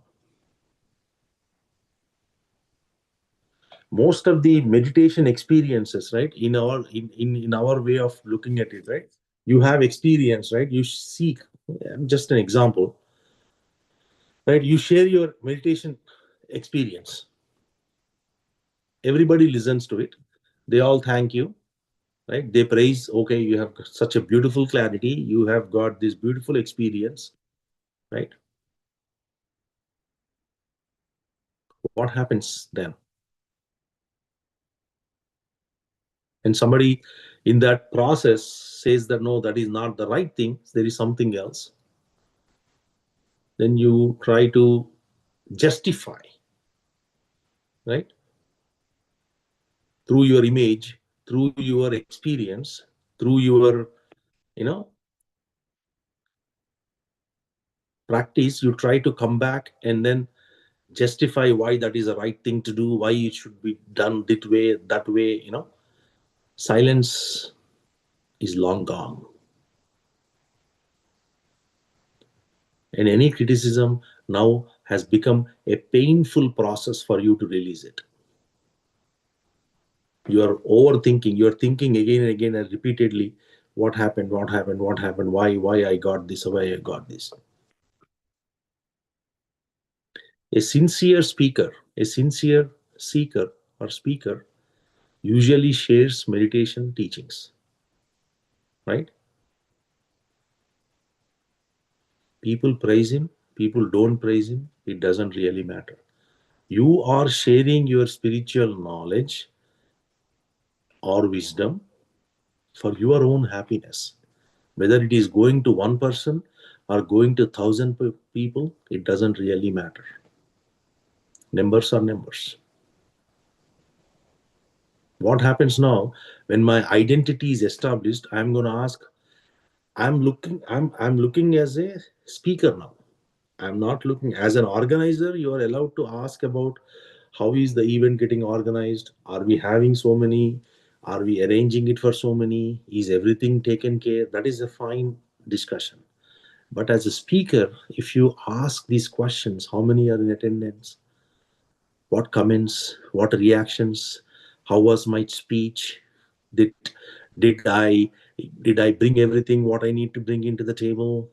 Most of the meditation experiences, right, in our way of looking at it, right, you have experience, right, you seek, just an example, right, you share your meditation experience, everybody listens to it, they all thank you, right, they praise, okay, you have such a beautiful clarity, you have got this beautiful experience, right? What happens then? And somebody in that process says that no, that is not the right thing, there is something else, then you try to justify, right, through your image, through your experience, through your practice, you try to come back and then justify why that is the right thing to do, why it should be done that way. Silence is long gone, and any criticism now has become a painful process for you to release it. You are overthinking, you are thinking again and again and repeatedly, what happened, why I got this, why I got this. A sincere speaker, a sincere seeker or speaker usually shares meditation teachings, right? People praise him, people don't praise him, it doesn't really matter. You are sharing your spiritual knowledge or wisdom for your own happiness. Whether it is going to one person or going to 1,000 people, it doesn't really matter. Numbers are numbers. What happens now when my identity is established? I'm going to ask, I'm looking as a speaker now. I'm not looking as an organizer. You are allowed to ask about How is the event getting organized? Are we having so many? Are we arranging it for so many? Is everything taken care? That is a fine discussion. But as a speaker, if you ask these questions, how many are in attendance? What comments? What reactions? How was my speech? Did did I did I bring everything what I need to bring into the table?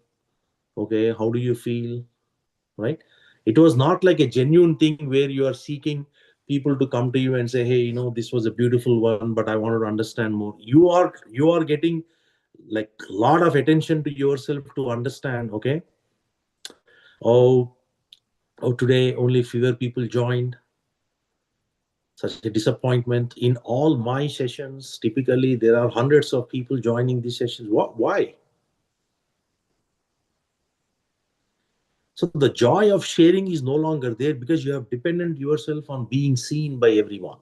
Okay, how do you feel? Right? It was not like a genuine thing where you are seeking people to come to you and say, hey, this was a beautiful one, but I wanted to understand more. You are getting like a lot of attention to yourself to understand. Okay, oh, today only fewer people joined. Such a disappointment. In all my sessions, typically there are hundreds of people joining these sessions. Why? So the joy of sharing is no longer there because you have dependent yourself on being seen by everyone,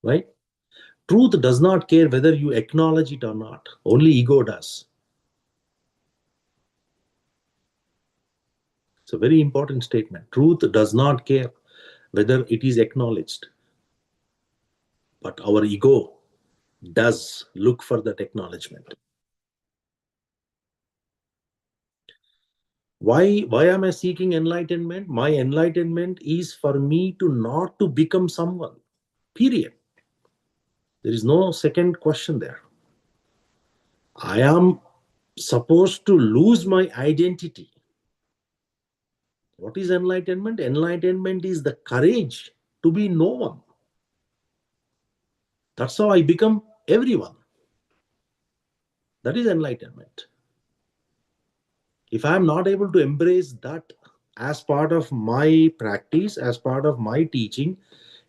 right? Truth does not care whether you acknowledge it or not. Only ego does. It's a very important statement. Truth does not care whether it is acknowledged, but our ego does look for that acknowledgement. Why am I seeking enlightenment? My enlightenment is for me to not to become someone. Period. There is no second question there. I am supposed to lose my identity. What is enlightenment? Enlightenment is the courage to be no one. That's how I become everyone. That is enlightenment. If I am not able to embrace that as part of my practice, as part of my teaching,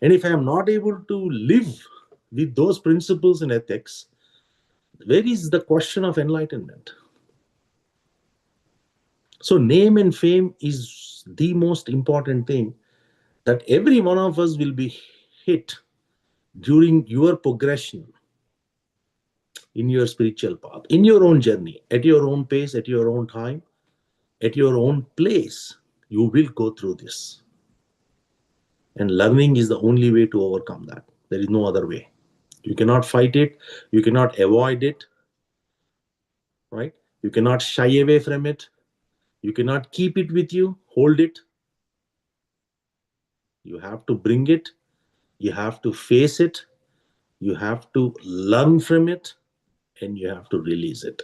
and if I am not able to live with those principles and ethics, where is the question of enlightenment? So name and fame is the most important thing that every one of us will be hit during your progression in your spiritual path, in your own journey, at your own pace, at your own time, at your own place. You will go through this. And learning is the only way to overcome that. There is no other way. You cannot fight it. You cannot avoid it. Right? You cannot shy away from it. You cannot keep it with you, hold it. You have to bring it. You have to face it. You have to learn from it. And you have to release it.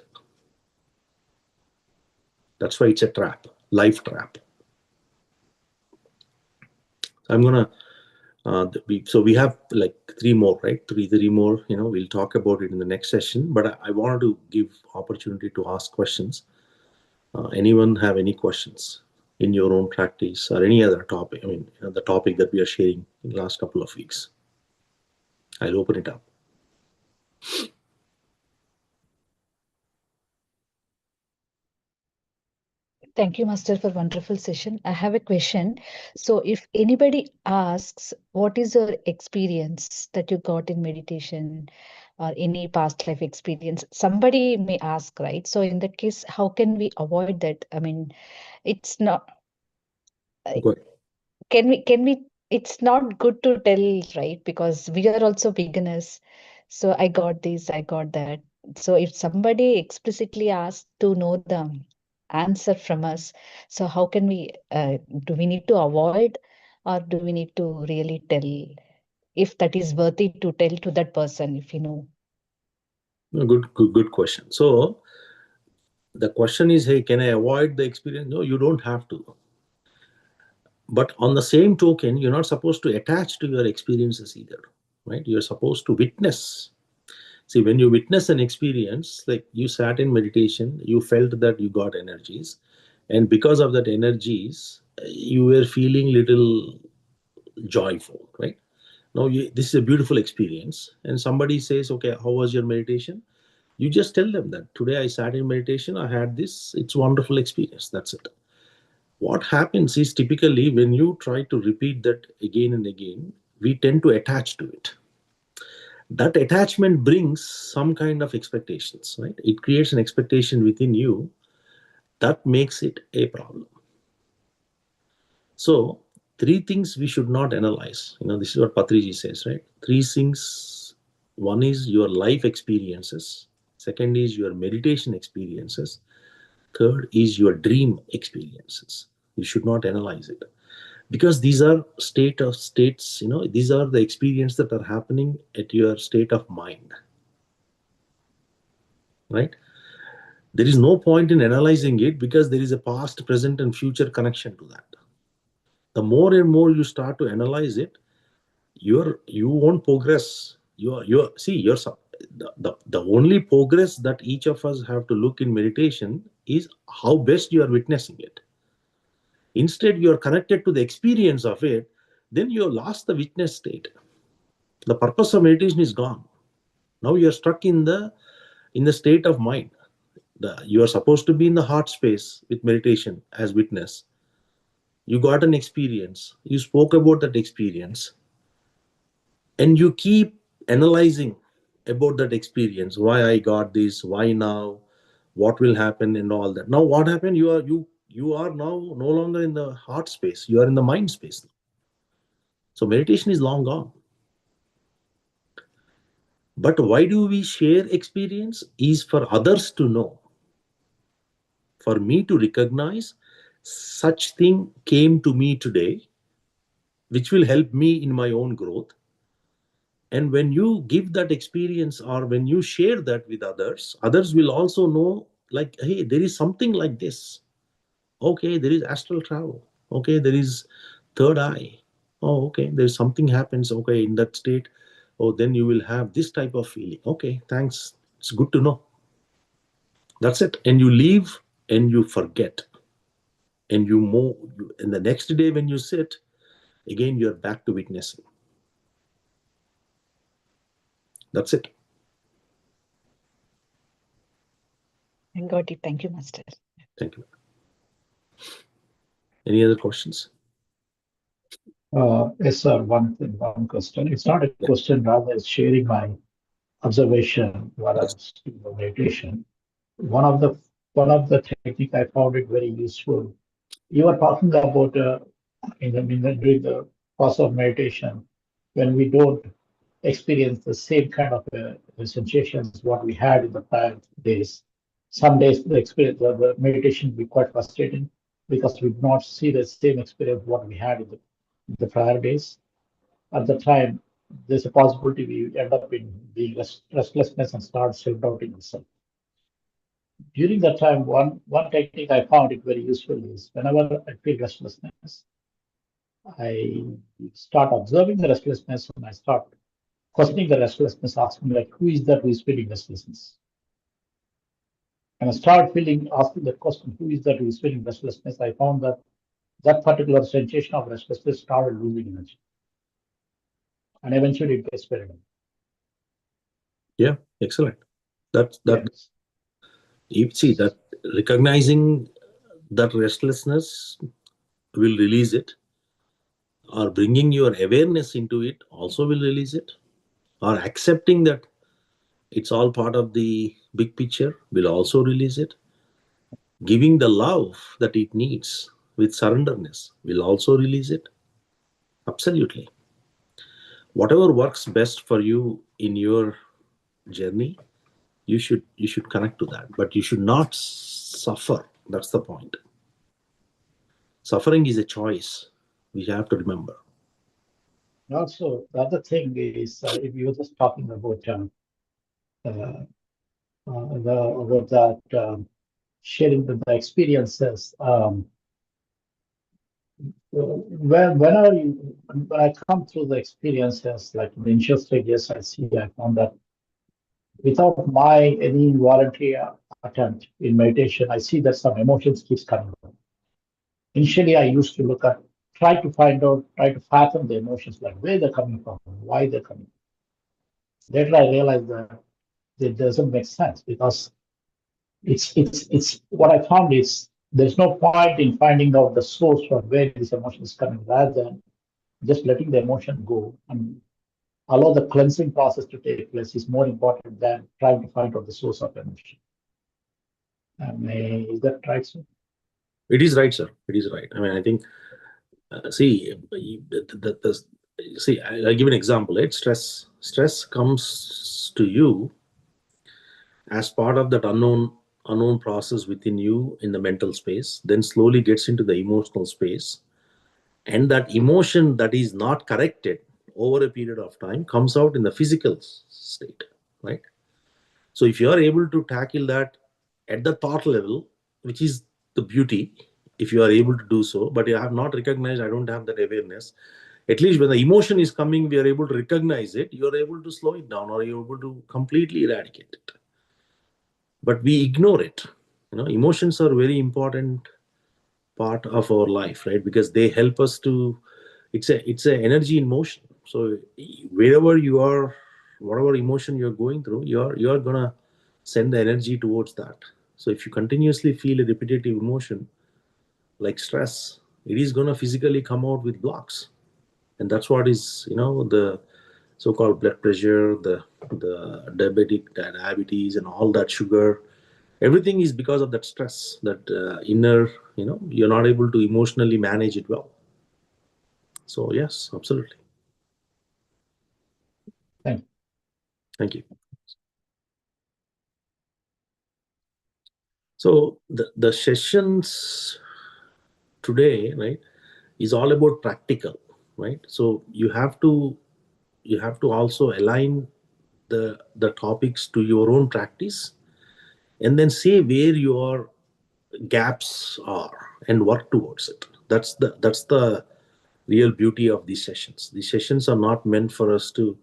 That's why it's a trap, life trap. I'm gonna. So we have like three more, right? Three more. We'll talk about it in the next session. But I wanted to give opportunity to ask questions. Anyone have any questions in your own practice or any other topic? I mean, the topic that we are sharing in the last couple of weeks. I'll open it up. Thank you, Master, for wonderful session. I have a question. So if anybody asks, what is your experience that you got in meditation or any past life experience? Somebody may ask, right? So in that case, how can we avoid that? I mean, it's not, Go ahead. can we, it's not good to tell, right? Because we are also beginners. So I got this, I got that. So if somebody explicitly asks to know the answer from us, so how can we, do we need to avoid or do we need to really tell if that is worthy to tell to that person if you know? Good question. So the question is, hey, can I avoid the experience? No, you don't have to. But on the same token, you're not supposed to attach to your experiences either, right? You're supposed to witness. See, when you witness an experience, like you sat in meditation, you felt that you got energies, and because of that energies, you were feeling little joyful, right? Now, this is a beautiful experience, and somebody says, okay, how was your meditation? You just tell them that today I sat in meditation, I had this, it's wonderful experience. That's it. What happens is typically when you try to repeat that again and again, we tend to attach to it. That attachment brings some kind of expectations, right? It creates an expectation within you that makes it a problem. So three things we should not analyze. This is what Patriji says, right? Three things. One is your life experiences. Second is your meditation experiences. Third is your dream experiences. You should not analyze it, because these are states. These are the experiences that are happening at your state of mind, right? There is no point in analyzing it, because there is a past, present, and future connection to that. The more and more you start to analyze it, you won't progress. The only progress that each of us have to look in meditation is how best you are witnessing it. Instead, you are connected to the experience of it, then you have lost the witness state. The purpose of meditation is gone. Now you are stuck in the state of mind. You are supposed to be in the heart space with meditation as witness. You got an experience. You spoke about that experience. And you keep analyzing about that experience. Why I got this? Why now? What will happen and all that. Now what happened? You are now no longer in the heart space. You are in the mind space. So meditation is long gone. But why do we share experience? Is for others to know. For me to recognize such thing came to me today, which will help me in my own growth. And when you give that experience, or when you share that with others, others will also know, like, hey, there is something like this. Okay, there is astral travel. Okay, there is third eye. Oh, okay, there's something happens. Okay, in that state, oh, then you will have this type of feeling. Okay, thanks. It's good to know. That's it. And you leave and you forget. And you move. And the next day when you sit, again, you're back to witnessing. That's it. I got it. Thank you, Master. Thank you. Any other questions? Yes, sir. One question. It's not a question, rather it's sharing my observation while I was doing the meditation. One of the technique I found it very useful. You were talking about during the process of meditation, when we don't experience the same kind of sensations what we had in the prior days. Some days the meditation will be quite frustrating because we do not see the same experience what we had in the prior days. At the time, there's a possibility we end up in being restlessness and start self-doubting itself. During that time, one technique I found it very useful is whenever I feel restlessness, I start observing the restlessness and I start questioning the restlessness, asking like, who is that who is feeling restlessness? And I start asking that question, who is that who is feeling restlessness? I found that that particular sensation of restlessness started losing energy. And eventually it gets better. Yeah, excellent. Yes. You see that recognizing that restlessness will release it, or bringing your awareness into it also will release it, or accepting that it's all part of the big picture will also release it. Giving the love that it needs with surrenderness will also release it. Absolutely. Whatever works best for you in your journey, you should connect to that, but you should not suffer. That's the point. Suffering is a choice. We have to remember. Also, the other thing is, if you were just talking about sharing the experiences, when I come through the experiences, like in the initial stages, I found that without any voluntary attempt in meditation, I see that some emotions keeps coming up. Initially, I used to try to fathom the emotions, like where they're coming from, why they're coming. Later, I realized that it doesn't make sense because it's what I found is there's no point in finding out the source from where this emotion is coming, rather than just letting the emotion go and allow the cleansing process to take place is more important than trying to find out the source of emotion. Is that right, sir? It is right, sir. It is right. I mean, I think See, see, I'll give an example. Right? Stress comes to you as part of that unknown process within you in the mental space, then slowly gets into the emotional space, and that emotion that is not corrected over a period of time comes out in the physical state, right? So if you are able to tackle that at the thought level, which is the beauty, if you are able to do so, but you have not recognized, I don't have that awareness, at least when the emotion is coming, we are able to recognize it, you are able to slow it down, or you're able to completely eradicate it. But we ignore it. Emotions are very important part of our life, right? Because they help us to, it's a energy in motion. So wherever you are, whatever emotion you're going through, you're gonna send the energy towards that. So if you continuously feel a repetitive emotion like stress, it is gonna physically come out with blocks. And that's what is, the so-called blood pressure, the diabetes and all that sugar, everything is because of that stress, that inner, you're not able to emotionally manage it well. So yes, absolutely. Thank you. Thank you. So the sessions today, right, is all about practical, right? So you have to also align the topics to your own practice, and then say where your gaps are and work towards it. That's the real beauty of these sessions. These sessions are not meant for us to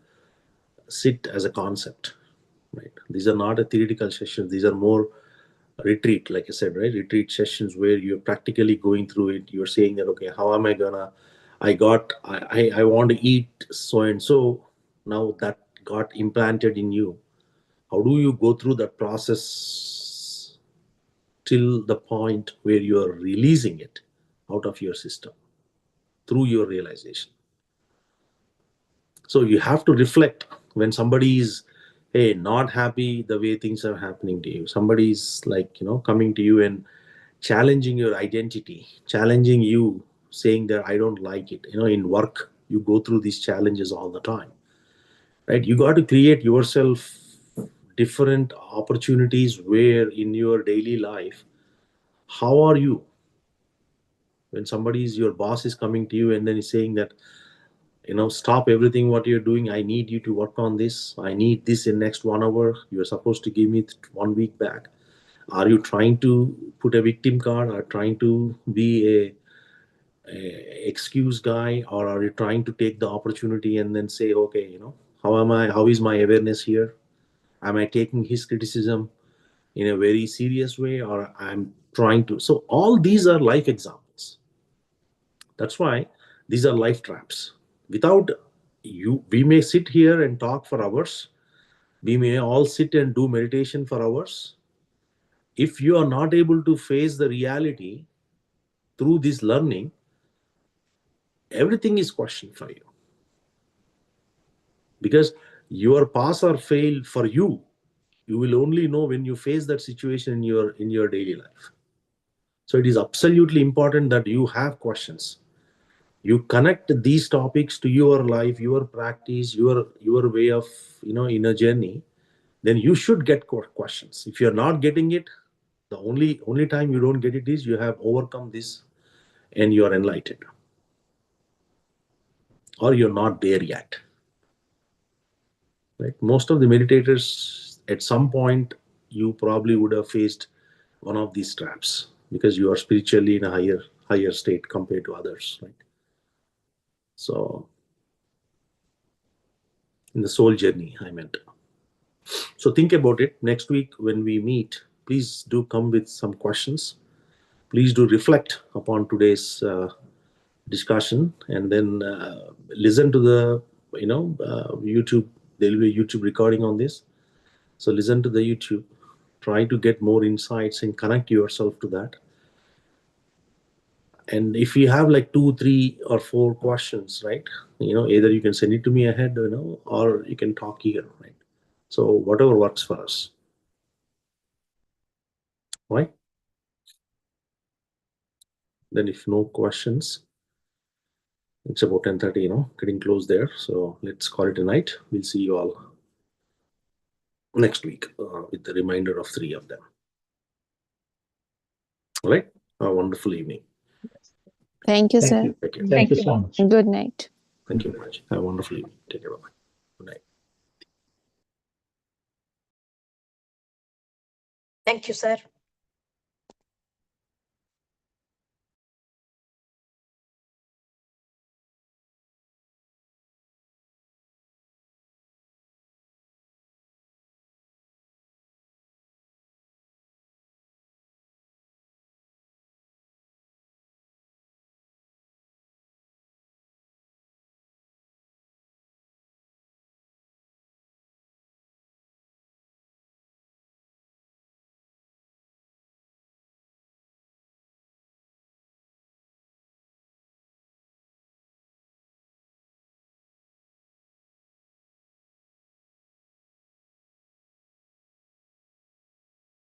sit as a concept, right? These are not a theoretical sessions. These are more retreat, like I said, right? Retreat sessions where you're practically going through it. You're saying that, okay, how am I gonna, I want to eat so and so. Now that got implanted in you. How do you go through that process till the point where you are releasing it out of your system through your realization? So you have to reflect when somebody is, hey, not happy the way things are happening to you. Somebody is like, coming to you and challenging your identity, challenging you, saying that I don't like it. In work, you go through these challenges all the time, right? You got to create yourself different opportunities where in your daily life, how are you when your boss is coming to you and then he's saying that, stop everything what you're doing, I need you to work on this, I need this in next 1 hour, you're supposed to give me 1 week back. Are you trying to put a victim card, or trying to be a excuse guy, or are you trying to take the opportunity and then say, okay, how is my awareness here? Am I taking his criticism in a very serious way, or I'm trying to? So all these are life examples. That's why these are life traps. Without you, we may sit here and talk for hours. We may all sit and do meditation for hours. If you are not able to face the reality through this learning, everything is questioned for you. Because your pass or fail for you, you will only know when you face that situation in your daily life. So it is absolutely important that you have questions. You connect these topics to your life, your practice, your way of inner journey. Then you should get questions. If you're not getting it, the only time you don't get it is you have overcome this and you're enlightened, or you're not there yet. Right? Most of the meditators, at some point, you probably would have faced one of these traps because you are spiritually in a higher state compared to others. Right? So, in the soul journey, I meant. So think about it. Next week when we meet, please do come with some questions. Please do reflect upon today's discussion, and then listen to the YouTube. There will be a YouTube recording on this. So listen to the YouTube. Try to get more insights and connect yourself to that. And if you have like 2, 3, or 4 questions, right? Either you can send it to me ahead, or you can talk here, right? So whatever works for us, right? Then if no questions, It's about 10:30, getting close there. So let's call it a night. We'll see you all next week with the reminder of 3 of them. All right. A wonderful evening. Thank you, Thank sir. you. Take care. Thank you so much. Good night. Thank you very much. Have a wonderful evening. Take care. Bye-bye. Good night. Thank you, sir.